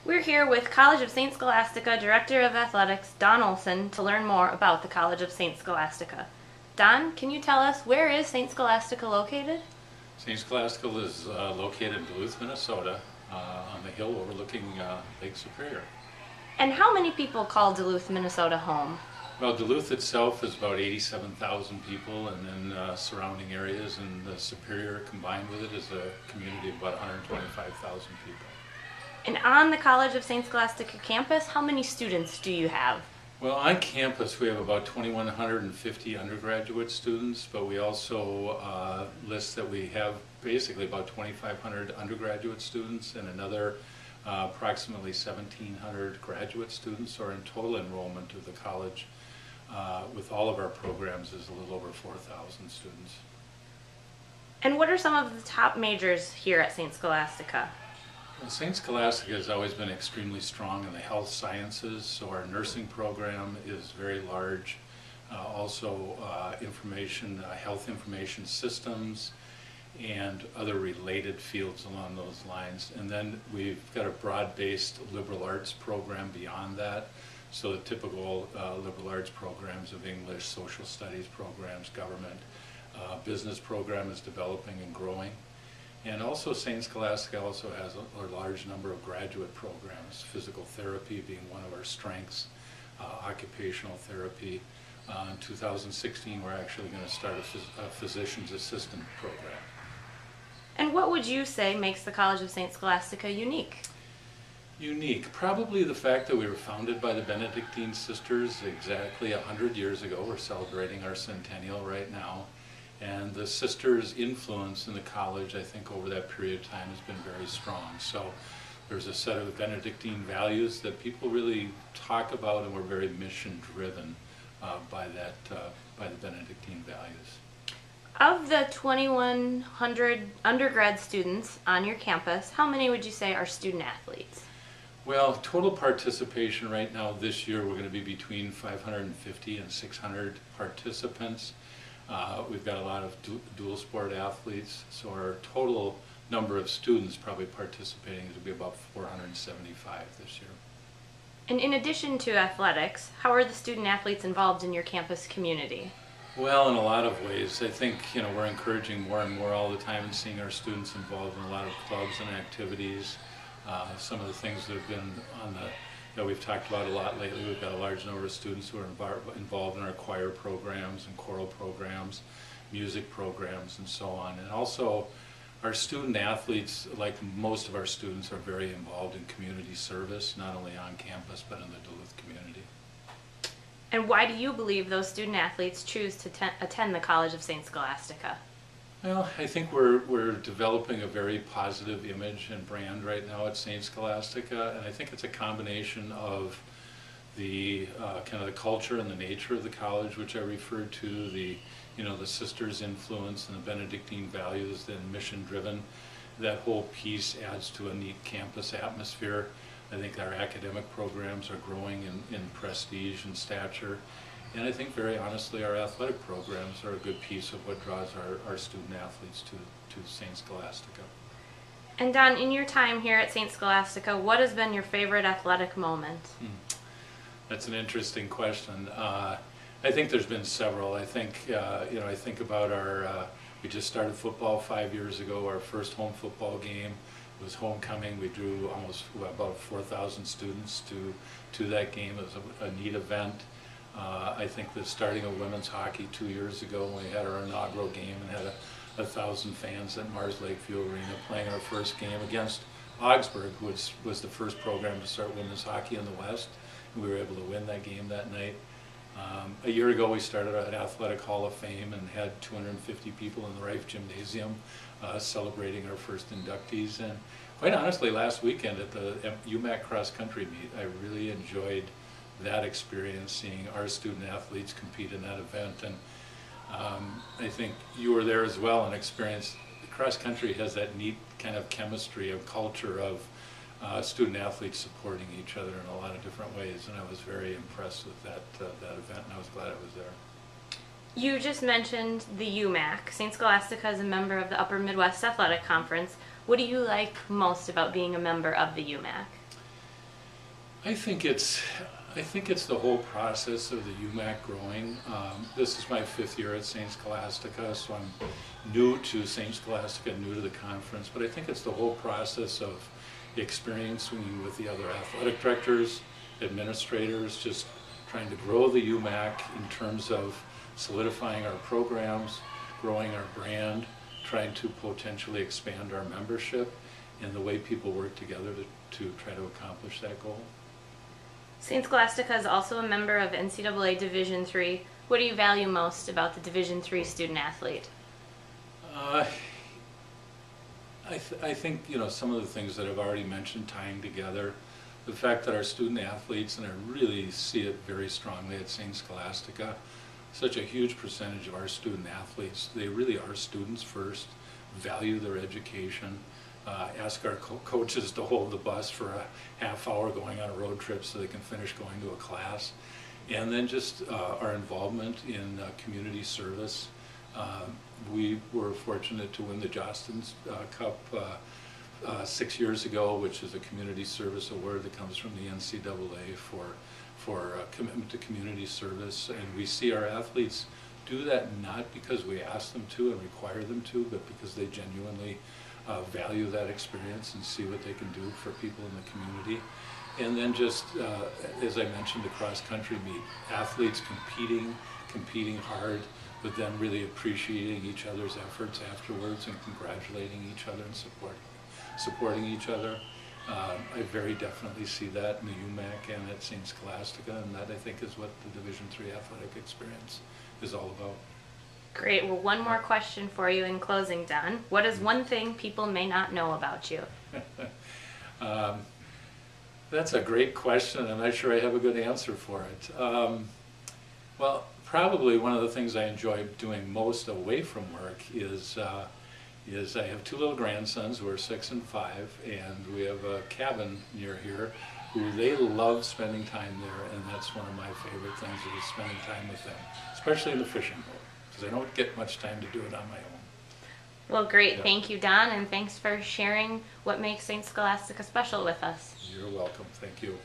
We're here with College of St. Scholastica Director of Athletics, Don Olson, to learn more about the College of St. Scholastica. Don, can you tell us, where is St. Scholastica located? St. Scholastica is located in Duluth, Minnesota, on the hill overlooking Lake Superior. And how many people call Duluth, Minnesota home? Well, Duluth itself is about 87,000 people, and then surrounding areas, and the Superior combined with it is a community of about 125,000 people. And on the College of St. Scholastica campus, how many students do you have? Well, on campus we have about 2,150 undergraduate students, but we also list that we have basically about 2,500 undergraduate students and another approximately 1,700 graduate students, or in total enrollment of the college with all of our programs is a little over 4,000 students. And what are some of the top majors here at St. Scholastica? Well, St. Scholastica has always been extremely strong in the health sciences, so our nursing program is very large. Also health information systems and other related fields along those lines. And then we've got a broad-based liberal arts program beyond that. So the typical liberal arts programs of English, social studies programs, government, business program is developing and growing. And also St. Scholastica also has a large number of graduate programs, physical therapy being one of our strengths, occupational therapy. In 2016 we're actually going to start a physician's assistant program. And what would you say makes the College of St. Scholastica unique? Unique, probably the fact that we were founded by the Benedictine sisters exactly 100 years ago. We're celebrating our centennial right now. And the sisters' influence in the college, I think, over that period of time has been very strong. So there's a set of Benedictine values that people really talk about, and we're very mission-driven by the Benedictine values. Of the 2,100 undergrad students on your campus, how many would you say are student athletes? Well, total participation right now this year, we're going to be between 550 and 600 participants. We've got a lot of dual sport athletes, so our total number of students probably participating is going to be about 475 this year. And in addition to athletics, how are the student athletes involved in your campus community? Well, in a lot of ways. I think we're encouraging more and more all the time and seeing our students involved in a lot of clubs and activities. Some of the things that have been that we've talked about a lot lately. We've got a large number of students who are involved in our choir programs and choral programs, music programs, and so on. And also, our student athletes, like most of our students, are very involved in community service, not only on campus, but in the Duluth community. And why do you believe those student athletes choose to attend the College of St. Scholastica? Well, I think we're developing a very positive image and brand right now at St. Scholastica, and I think it's a combination of the kind of the culture and the nature of the college, which I referred to, the sisters' influence and the Benedictine values and mission-driven. That whole piece adds to a neat campus atmosphere. I think our academic programs are growing in prestige and stature. And I think, very honestly, our athletic programs are a good piece of what draws our student athletes to St. Scholastica. And Don, in your time here at St. Scholastica, what has been your favorite athletic moment? That's an interesting question. I think there's been several. I think, I think about we just started football 5 years ago. Our first home football game was homecoming. We drew about 4,000 students to that game. It was a neat event. I think that starting of women's hockey 2 years ago, when we had our inaugural game and had 1,000 fans at Mars Lakeview Arena playing our first game against Augsburg, who was the first program to start women's hockey in the West, and we were able to win that game that night. A year ago, we started an Athletic Hall of Fame and had 250 people in the Rife Gymnasium celebrating our first inductees. And quite honestly, last weekend at the UMAC cross country meet, I really enjoyed that experience, seeing our student athletes compete in that event. And I think you were there as well and experienced cross country has that neat kind of chemistry of culture of student athletes supporting each other in a lot of different ways, and I was very impressed with that event, and I was glad I was there. You just mentioned the UMAC. St. Scholastica is a member of the Upper Midwest Athletic Conference. What do you like most about being a member of the UMAC? I think it's the whole process of the UMAC growing. This is my 5th year at St. Scholastica, so I'm new to St. Scholastica, new to the conference, but I think it's the whole process of experiencing with the other athletic directors, administrators, just trying to grow the UMAC in terms of solidifying our programs, growing our brand, trying to potentially expand our membership, and the way people work together to try to accomplish that goal. St. Scholastica is also a member of NCAA Division III. What do you value most about the Division III student athlete? I think, some of the things that I've already mentioned tying together, the fact that our student athletes, and I really see it very strongly at St. Scholastica, such a huge percentage of our student athletes, they really are students first, value their education, ask our coaches to hold the bus for a half hour going on a road trip so they can finish going to a class. And then just our involvement in community service. We were fortunate to win the Jostens Cup 6 years ago, which is a community service award that comes from the NCAA for commitment to community service. And we see our athletes do that not because we ask them to and require them to, but because they genuinely value that experience and see what they can do for people in the community. And then just, as I mentioned, the cross-country meet, athletes competing hard, but then really appreciating each other's efforts afterwards and congratulating each other and supporting each other. I very definitely see that in the UMAC and at St. Scholastica, and that I think is what the Division III athletic experience is all about. Great. Well, one more question for you in closing, Don. What is one thing people may not know about you? That's a great question. I'm not sure I have a good answer for it. Well, probably one of the things I enjoy doing most away from work is I have 2 little grandsons who are 6 and 5, and we have a cabin near here who they love spending time there, and that's one of my favorite things is spending time with them, especially in the fishing boat, because I don't get much time to do it on my own. Well, great. Yeah. Thank you, Don, and thanks for sharing what makes St. Scholastica special with us. You're welcome. Thank you.